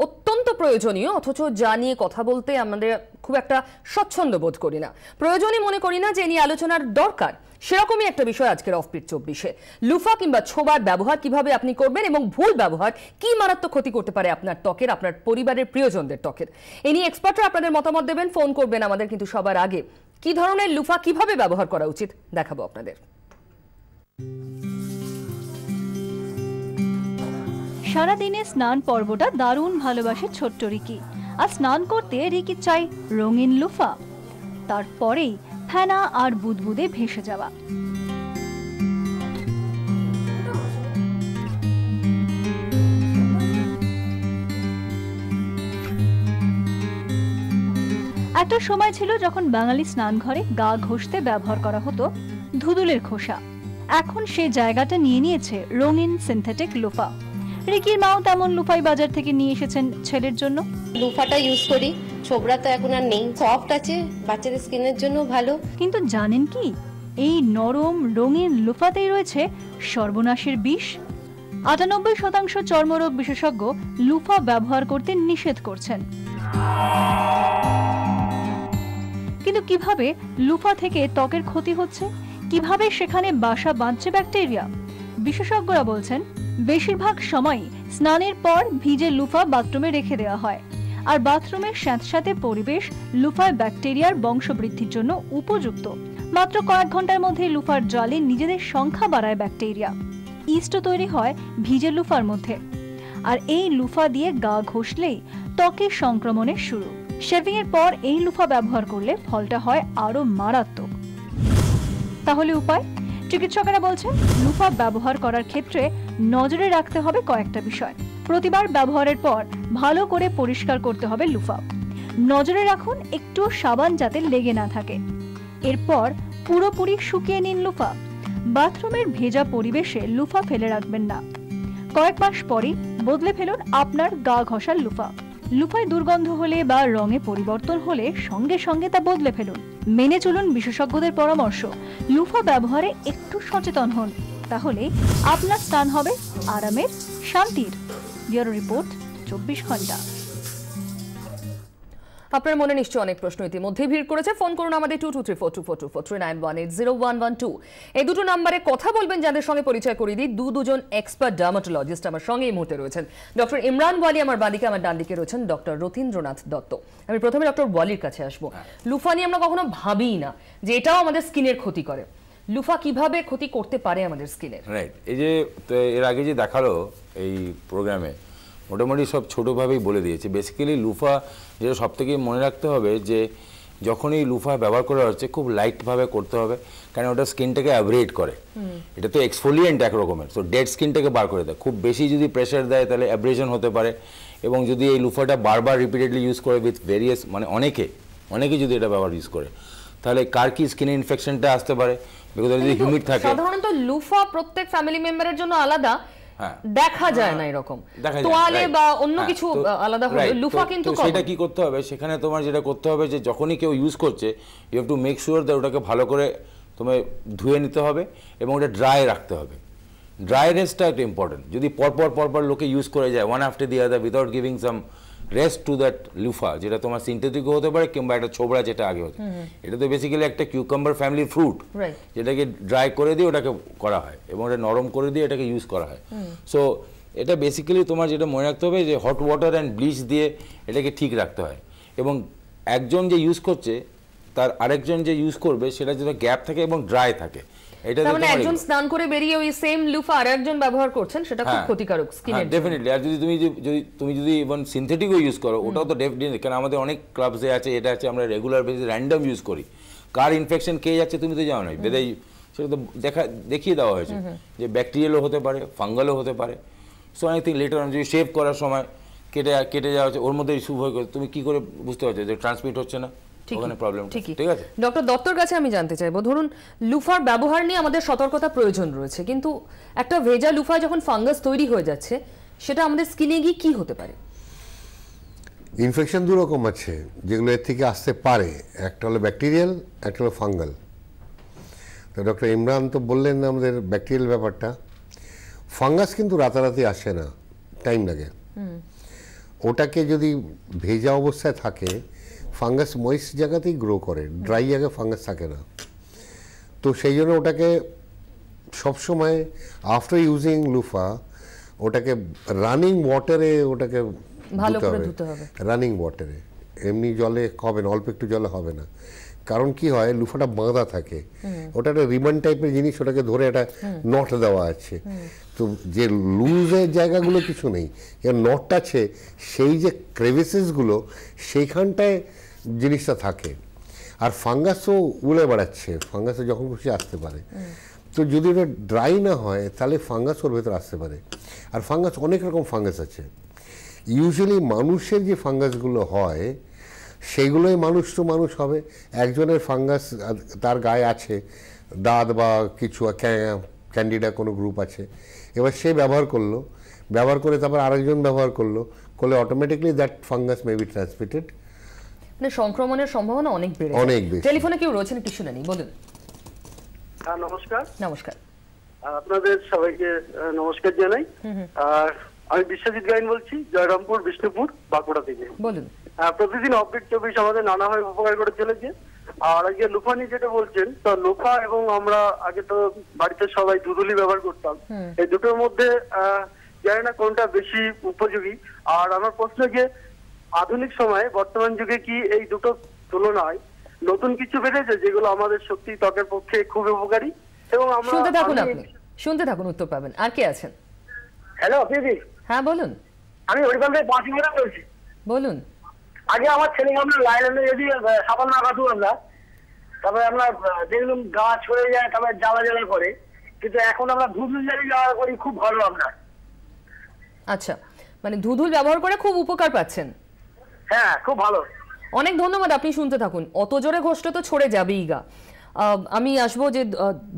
অত্যন্ত প্রয়োজনীয়, অথচ যা নিয়ে কথা বলতে আমাদের খুব একটা স্বচ্ছন্দ বোধ করি না, প্রয়োজনই মনে করি না যে নিয়ে আলোচনার দরকার। সেরকমই একটা বিষয় আজকের অফবিট 24-এ। লুফা কিংবা ছোবার ব্যবহার কিভাবে আপনি করবেন এবং ভুল ব্যবহার কি মারাত্মক ক্ষতি করতে পারে আপনার ত্বকের, আপনার পরিবারের প্রিয়জনদের ত্বকের। এ নিয়ে এক্সপার্টরা আপনাদের মতামত দেবেন, ফোন করবেন আমাদের। কিন্তু সবার আগে কি ধরনের লুফা কিভাবে ব্যবহার করা উচিত দেখাবো আপনাদের। সারাদিনে স্নান পর্বটা দারুণ ভালোবাসে ছোট্ট রিকি। আর স্নান করতে রিকি চাই রঙিন লুফা, তারপরেই ফেনা আর বুদবুদে ভেসে যাওয়া। একটা সময় ছিল যখন বাঙালি স্নান ঘরে গা ঘষতে ব্যবহার করা হতো ধুদুলের খোসা। এখন সে জায়গাটা নিয়ে নিয়েছে রঙিন সিনথেটিক লুফা। রিকির মাও তেমন লুফাই বাজার থেকে নিয়ে এসেছেন ছেলের জন্য। লুফাটা ইউজ করি, ছোবড়া তো এখন আর নেই, সফট আছে, বাচ্চাদের স্কিনের জন্য ভালো। কিন্তু জানেন কি, এই নরম রঙিন লুফাতেই রয়েছে সর্বনাশের বিষ। ৯৮% চর্মরোগ বিশেষজ্ঞ লুফা ব্যবহার করতে নিষেধ করছেন। কিন্তু কিভাবে লুফা থেকে ত্বকের ক্ষতি হচ্ছে, কিভাবে সেখানে বাসা বাঁধছে ব্যাকটেরিয়া? বিশেষজ্ঞরা বলছেন বেশিরভাগ সময়ই স্নানের পর ভিজে লুফা বাথরুমে রেখে দেওয়া হয়, আর বাথরুমের স্যাঁতস্যাঁতে পরিবেশ লুফায় ব্যাকটেরিয়ার বংশবৃদ্ধির জন্য উপযুক্ত। মাত্র কয়েক ঘন্টার মধ্যে লুফার জলে নিজেদের সংখ্যা বাড়ায় ব্যাকটেরিয়া। ইস্টও তৈরি হয় ভিজে লুফার মধ্যে, আর এই লুফা দিয়ে গা ঘষলেই ত্বকে সংক্রমণের শুরু। শেভিং এর পর এই লুফা ব্যবহার করলে ফলটা হয় আরো মারাত্মক। তাহলে উপায়? চিকিৎসকেরা বলছেন লুফা ব্যবহার করার ক্ষেত্রে নজরে রাখতে হবে কয়েকটা বিষয়। প্রতিবার ব্যবহারের পর ভালো করে পরিষ্কার করতে হবে লুফা। নজরে রাখুন একটু সাবান যাতে লেগে না থাকে। এরপর পুরোপুরি শুকিয়ে নিন লুফা। বাথরুমের ভেজা পরিবেশে লুফা ফেলে রাখবেন না। কয়েক মাস পরই বদলে ফেলুন আপনার গা ঘষার লুফা। লুফায় দুর্গন্ধ হলে বা রঙে পরিবর্তন হলে সঙ্গে সঙ্গে তা বদলে ফেলুন। মেনে চলুন বিশেষজ্ঞদের পরামর্শ। লুফা ব্যবহারে একটু সচেতন হন, তাহলে আপনার স্নান হবে আরামের, শান্তির। ব্যুরো রিপোর্ট, 24 ঘন্টা। আপনার মনে নিশ্চয়ই অনেক প্রশ্ন ইতিমধ্যে ভিড় করেছে। ফোন করুন আমাদের 2234242439180112। এই দুটো নাম্বারে কথা বলবেন যাদের সঙ্গে পরিচয় করিয়ে দিই। দুজন এক্সপার্ট ডার্মাটোলজিস্ট আমার সঙ্গে এই মুহূর্তে রয়েছেন। ডক্টর ইমরান ওয়ালি আমার বাঁদিকে, আমার ডান দিকে রয়েছেন ডক্টর রথীন্দ্রনাথ দত্ত। আমি প্রথমে ডক্টর ওয়ালির কাছে আসবো। লুফা নিয়ে আমরা কখনো ভাবিই না যে এটাও আমাদের স্কিনের ক্ষতি করে। লুফা কিভাবে ক্ষতি করতে পারে আমাদের স্কিনের? রাইট, এই যে এর আগে যে দেখালো এই প্রোগ্রামে মোটামুটি সব ছোটোভাবেই বলে দিয়েছে। বেসিক্যালি লুফা যেটা সব থেকে মনে রাখতে হবে যে যখন এই লুফা ব্যবহার করা হচ্ছে খুব লাইটভাবে করতে হবে, কারণ ওটা স্কিনটাকে অ্যাব্রেড করে। এটা তো এক্সফোলিয়েন্ট এক রকমের, তো ডেড স্কিনটাকে বার করে দেয়। খুব বেশি যদি প্রেশার দেয় তাহলে অ্যাব্রেশন হতে পারে। এবং যদি এই লুফাটা বারবার রিপিটেডলি ইউজ করে উইথ ভেরিয়াস, মানে অনেকে যদি এটা ব্যবহার ইউজ করে, তাহলে কার কি স্কিনে ইনফেকশনটা আসতে পারে। বিকজ যদি হিউমিড থাকে, সাধারণত লুফা প্রত্যেক ফ্যামিলি মেম্বারের জন্য আলাদা দেখা যায় না, এরকম তোয়ালে বা অন্য কিছু আলাদা হলে লুফা কিন্তু সেটা কি করতে হবে, সেখানে তোমার যেটা করতে হবে যে যখনই কেউ ইউজ করছে you have to make sure that ওটাকে ভালো করে তোমায় ধুয়ে নিতে হবে এবং ওটা ড্রাই রাখতে হবে। ড্রাইনেসটা একটা ইম্পর্টেন্ট। যদি পরপর লোকে ইউজ করে যায় one after the other without giving some rest to that loofah, যেটা তোমার সিনথেটিকও হতে পারে কিংবা একটা ছোবড়া যেটা আগে হতো, এটা তো বেসিক্যালি একটা কিউকাম্বার ফ্যামিলি ফ্রুট, যেটাকে ড্রাই করে দিয়ে ওটাকে করা হয় এবং ওটা নরম করে দিয়ে এটাকে ইউজ করা হয়। সো এটা বেসিক্যালি তোমার যেটা মনে রাখতে হবে যে হট ওয়াটার অ্যান্ড ব্লিচ দিয়ে এটাকে ঠিক রাখতে হয়। এবং একজন যে ইউজ করছে তার আরেকজন যে ইউজ করবে সেটা যেন গ্যাপ থাকে এবং ড্রাই থাকে। এটা মানে একজন স্নান করে বেরিয়ে ওই সেম লুফা আরেকজন ব্যবহার করছেন, সেটা খুব ক্ষতিকারক স্কিনের জন্য। ডেফিনেটলি। আর তুমি যদি ইভেন সিনথেটিকও ইউজ করো, ওটাও তো ডেফিনেটলি, কারণ আমাদের অনেক ক্লাবসে আছে, এটা আছে, আমরা রেগুলার বেসিস র্যান্ডম ইউজ করি। কার ইনফেকশন কে যাচ্ছে তুমি তো জানো না, বেদাই সেটা তো দেখিয়ে দেওয়া হয়েছে যে ব্যাকটেরিয়ালও হতে পারে, ফাঙ্গালও হতে পারে। So I think letter on যদি শেভ করার সময় কেটে যাওয়া হচ্ছে, ওর মধ্যে ইস্যু হয়ে গেছে, তুমি কি করে বুঝতে পারছো যে ট্রান্সমিট হচ্ছে না? ঠিক আছে। ডক্টর দত্তর কাছে আমি জানতে চাইবো, ধরুন লুফার ব্যবহার নিয়ে আমাদের সতর্কতা প্রয়োজন রয়েছে, কিন্তু একটা ভেজা লুফায় যখন ফাঙ্গাস তৈরি হয়ে যাচ্ছে সেটা আমাদের স্কিনে গিয়ে কি হতে পারে? ইনফেকশন দু রকম আছে যেগুলো এর থেকে আসতে পারে, একটা হলো ব্যাকটেরিয়াল, একটা হলো ফাঙ্গাল। তো ডক্টর ইমরান তো বললেন না আমাদের ব্যাকটেরিয়াল ব্যাপারটা। ফাঙ্গাস কিন্তু রাতারাতি আসে না, টাইম লাগে। ওটাকে যদি ভেজা অবস্থায় থাকে ফাঙ্গাস ময়েস্ট জায়গাতেই গ্রো করে, ড্রাই জায়গায় ফাঙ্গাস থাকে না। তো সেই জন্য ওটাকে সবসময় আফটার ইউজিং লুফা ওটাকে রানিং ওয়াটারে ওটাকে ভালো করে ধুতে হবে, রানিং ওয়াটারে, এমনি জলে হবে না, অল্প একটু জলে হবে না। কারণ কি হয়, লুফাটা বাঁধা থাকে, ওটা একটা রিবন টাইপের জিনিস, ওটাকে ধরে একটা নট দেওয়া আছে। তো যে লুজের জায়গাগুলো কিছু নেই, নটটা আছে, সেই যে ক্রেভিসেসগুলো সেইখানটায় জিনিসটা থাকে। আর ফাঙ্গাসও উড়ে বেড়াচ্ছে, ফাঙ্গাসও যখন খুশি আসতে পারে। তো যদি ওটা ড্রাই না হয় তাহলে ফাঙ্গাস ওর ভেতরে আসতে পারে। আর ফাঙ্গাস অনেক রকম ফাঙ্গাস আছে। ইউজুয়ালি মানুষের যে ফাঙ্গাসগুলো হয় সেইগুলোই মানুষ তো মানুষ হবে। একজনের ফাঙ্গাস তার গায়ে আছে, দাঁত বা কিছু ক্যান্ডিডা কোনো গ্রুপ আছে, এবার সে ব্যবহার করে তারপর আরেকজন ব্যবহার করলে automatically that fungus may be transmitted. মানে সংক্রমণের সম্ভাবনা অনেক বেশি। টেলিফোনে কেউ রয়েছেন, একটু শুনে নিই, বলুন। নমস্কার। নমস্কার। আপনাদের সবাইকে নমস্কার জানাই। আর আমি বিশ্বজিৎ গাইন বলছি, জয়রামপুর, বিষ্ণুপুর, বাঁকুড়া থেকে। বলুন। প্রতিদিন অপডেট 24 আমাদের নানাভাবে উপকার করে চলেছে। আর আজকে লুফা নিয়ে যেটা বলছেন, তো লুফা এবং আমরা আগে তো বাড়িতে সবাই দুধুলি ব্যবহার করতাম, এই দুটোর মধ্যে জানি না কোনটা বেশি উপযোগী। আর আমার প্রশ্ন যে আধুনিক সময়ে বর্তমান যুগে কি এই দুটো তুলনায় নতুন কিছু বেড়েছে যেগুলো আমাদের সত্যি ত্বকের পক্ষে খুব উপকারী? এবং আমরা শুনতে থাকুন, উত্তর পাবেন। আর কে আছেন? হ্যালো দিদি। হ্যাঁ বলুন। আমি ওইখান থেকে বাঁশিমারা বলছি। বলুন। আগে আমার ছেলেকে আমরা লাইনে যদি সাবান লাগাতো আমরা, তারপরে আমরা দেখলাম গা ছড়ে যায়, তারপরে জ্বালা জ্বালা করে, কিন্তু এখন আমরা ধুধুল জালি ব্যবহার করি, খুব ভালো আমরা। আচ্ছা, মানে ধুধুল ব্যবহার করে খুব উপকার পাচ্ছেন? হ্যাঁ, খুব ভালো। অনেক ধন্যবাদ, আপনি শুনতে থাকুন। অত জোরে ঘষলে তো ছড়ে যাবেই গা। আমি আসবো যে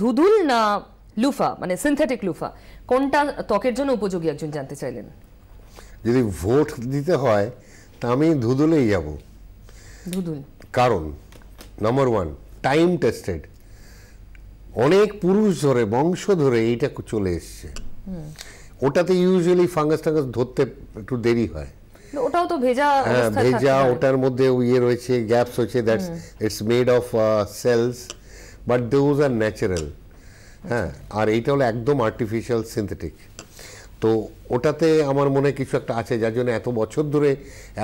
ধুধুল না লুফা, মানে সিনথেটিক লুফা, কোনটা ত্বকের জন্য উপযোগী একজন জানতে চাইলেন। যদি ভোট দিতে হয় তা আমি ধুধুলেই যাব। ধুধুল কারণ নাম্বার 1 টাইম টেস্টেড, অনেক পুরুষ ধরে বংশ ধরে এইটা চলে এসছে। ওটাতে ইউজুয়ালি ফাঙ্গাস টাঙ্গাস ধরতে একটু দেরি হয়। ওটাও তো ভেজা অবস্থায় থাকে। ভেজা, ওটার মধ্যে ইয়ে রয়েছে, গ্যাপস হচ্ছে, that's it's made of cells, but those are natural. হ্যাঁ, আর এইটা হলো একদম আর্টিফিশিয়াল সিনথেটিক। তো ওটাতে আমার মনে কিছু একটা আছে, যার জন্য এত বছর ধরে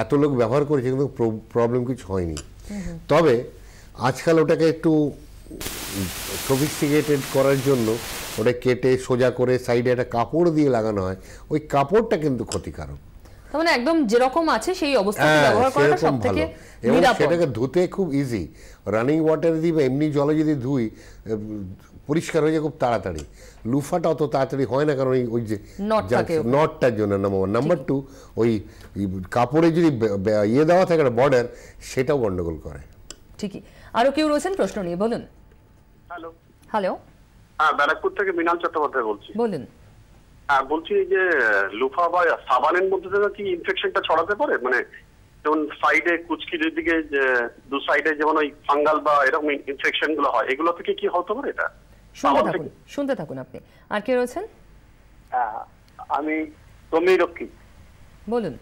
এত লোক ব্যবহার করেছে, কিন্তু প্রবলেম কিছু হয়নি। তবে আজকাল ওটাকে একটু সফিস্টিকেটেড করার জন্য ওটা কেটে সোজা করে সাইডে একটা কাপড় দিয়ে লাগানো হয়, ওই কাপড়টা কিন্তু ক্ষতিকারক। তার মানে একদম যেরকম আছে সেই অবস্থাতে ব্যবহার করাটা সবথেকে নিরাপদ। সেটাকে ধুতে খুব ইজি, রানিং ওয়াটারে দিই বা এমনি জলে যদি ধুই পরিষ্কার হয়ে যায় খুব তাড়াতাড়ি। লুফাটা অত তাড়াতাড়ি হয় না, কারণ ওই যে নটটার জন্য নাম্বার 1। নাম্বার 2, ওই কাপড়ে যদি ইয়ে দেওয়া থাকে একটা বর্ডার, সেটাও গন্ডগোল করে। ঠিকই। আরো কেউ রয়েছেন প্রশ্ন নিয়ে, বলুন। হ্যালো। হ্যালো। হ্যাঁ, ব্যারাকপুর থেকে মৃণাল চট্টোপাধ্যায় বলছি। বলুন। হ্যাঁ, বলছি যে লুফা বা সাবানের মধ্যে থেকে কি ইনফেকশনটা ছড়াতে পারে? মানে যেমন সাইডে কুচকির দিকে দু সাইডে যেমন ওই ফাঙ্গাল বা এরকম ইনফেকশন গুলো হয়, এগুলো থেকে কি হতে পারে এটা? শুনতে থাকুন আপনি। আর কে রয়েছেন? আমি তমি রক্ষী। বলুন।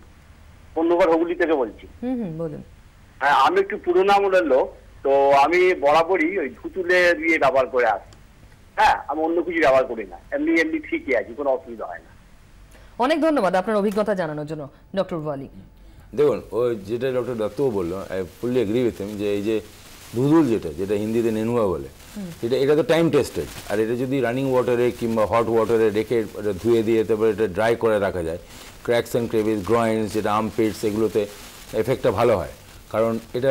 বন্ধুবার হুগলি থেকে বলছি। বলুন। হ্যাঁ, আমি একটু পুরোনো আমলের লোক, তো আমি বরাবরই ওই ধুতুলে দিয়ে ব্যবহার করে আসি। হ্যাঁ, আমি অন্য কিছু ব্যবহার করি না, এমনি ঠিকই আছি, কোনো অসুবিধা হয় না। অনেক ধন্যবাদ আপনার অভিজ্ঞতা জানানোর জন্য ডক্টর ওয়ালি। দেখুন, ওই যেটা ডক্টর দত্তও বললো, I fully agree with him, যে এই যে ধুধুল যেটা হিন্দিতে নেনুয়া বলে, এটা তো টাইম টেস্টেড। আর এটা যদি রানিং ওয়াটারে কিংবা হট ওয়াটারে রেখে এটা ধুয়ে দিয়ে তারপরে এটা ড্রাই করে রাখা যায়, ক্র্যাকস অ্যান্ড ক্রেভিস, গ্রয়েন্স, যেটা আর্মপিটস, এগুলোতে এফেক্টটা ভালো হয়। কারণ এটা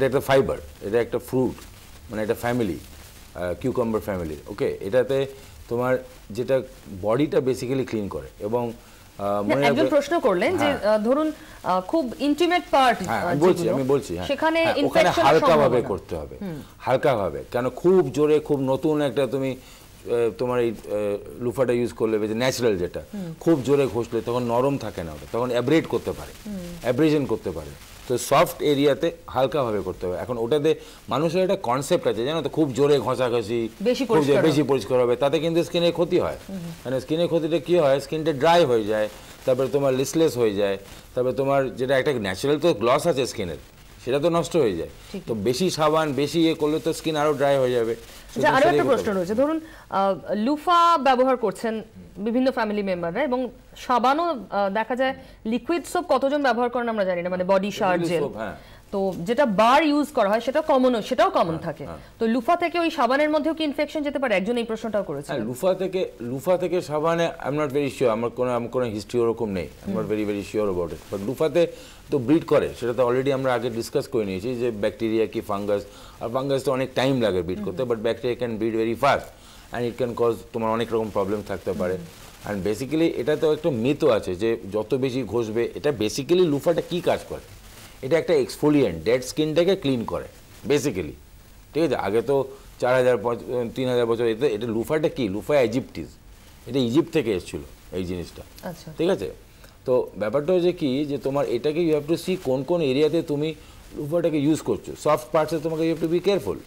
একটা ফাইবার, এটা একটা ফ্রুট, মানে এটা ফ্যামিলি, কিউকাম্বার ফ্যামিলি। ওকে, এটাতে তোমার যেটা বডিটা বেসিক্যালি ক্লিন করে। এবং একজন প্রশ্ন করলেন যে ধরুন খুব ইন্টিমেট পার্ট, আমি বলছি সেখানে ওখানে হালকাভাবে করতে হবে, হালকাভাবে। কেন খুব জোরে, খুব নতুন একটা তুমি তোমার এই লুফাটা ইউজ করলে, ন্যাচারাল যেটা, খুব জোরে ঘষলে তখন নরম থাকে না, ওটা তখন অ্যাব্রেড করতে পারে, অ্যাব্রেশন করতে পারে। তো সফট এরিয়াতে হালকাভাবে করতে হবে। এখন ওটাতে মানুষের একটা কনসেপ্ট আছে জানো তো, খুব জোরে ঘষাঘষি বেশি পরিষ্কার হবে, তাতে কিন্তু স্কিনের ক্ষতি হয়। মানে স্কিনের ক্ষতিটা কি হয়, স্কিনটা ড্রাই হয়ে যায়, তারপরে তোমার লিসলেস হয়ে যায়, তারপরে তোমার যেটা একটা ন্যাচারাল তো গ্লস আছে স্কিনের, সেটা তো নষ্ট হয়ে যায়। তো বেশি সাবান বেশি করলে তো স্কিন আরো ড্রাই হয়ে যাবে। আরো একটা প্রশ্ন রয়েছে, ধরুন লুফা ব্যবহার করছেন বিভিন্ন ফ্যামিলি মেম্বাররা, এবং সাবানও দেখা যায়, লিকুইড সোপ কতজন ব্যবহার করেন আমরা জানি না, মানে বডি শাওয়ার জেল, তো যেটা বার ইউজ করা হয় সেটাও কমন থাকে। তো লুফা থেকে ওই সাবানের মধ্যেও কি ইনফেকশন যেতে পারে? একজন এই প্রশ্নটাও করেছে। লুফা থেকে সাবানে I am not very sure, আমার কোনো হিস্ট্রি ওরকম নেই, I am not very sure about it. But লুফাতে তো ব্রিড করে, সেটা তো অলরেডি আমরা আগে ডিসকাস করে নিয়েছি যে ব্যাকটেরিয়া কি ফাঙ্গাস, আর ফাঙ্গাস তো অনেক টাইম লাগে ব্রিড করতে, but bacteria can breed very fast and it can cause তোমার অনেক রকম প্রবলেম থাকতে পারে। অ্যান্ড বেসিক্যালি এটা তো একটা মিথও আছে যে যত বেশি ঘষবে, এটা বেসিক্যালি লুফাটা কি কাজ করে, এটা একটা এক্সফোলিয়েন্ট, ডেড স্কিনটাকে ক্লিন করে বেসিক্যালি, ঠিক আছে। আগে তো 4000-3000 বছর এটা লুফাটা কি, লুফা ইজিপ্টিস, এটা ইজিপ্ট থেকে এসেছিল এই জিনিসটা, ঠিক আছে। তো ব্যাপারটা হচ্ছে কি যে তোমার এটাকে ইউ হ্যাভ টু সি কোন কোন এরিয়াতে তুমি লুফাটাকে ইউজ করছো। সফট পার্টসে তোমাকে you have to be careful,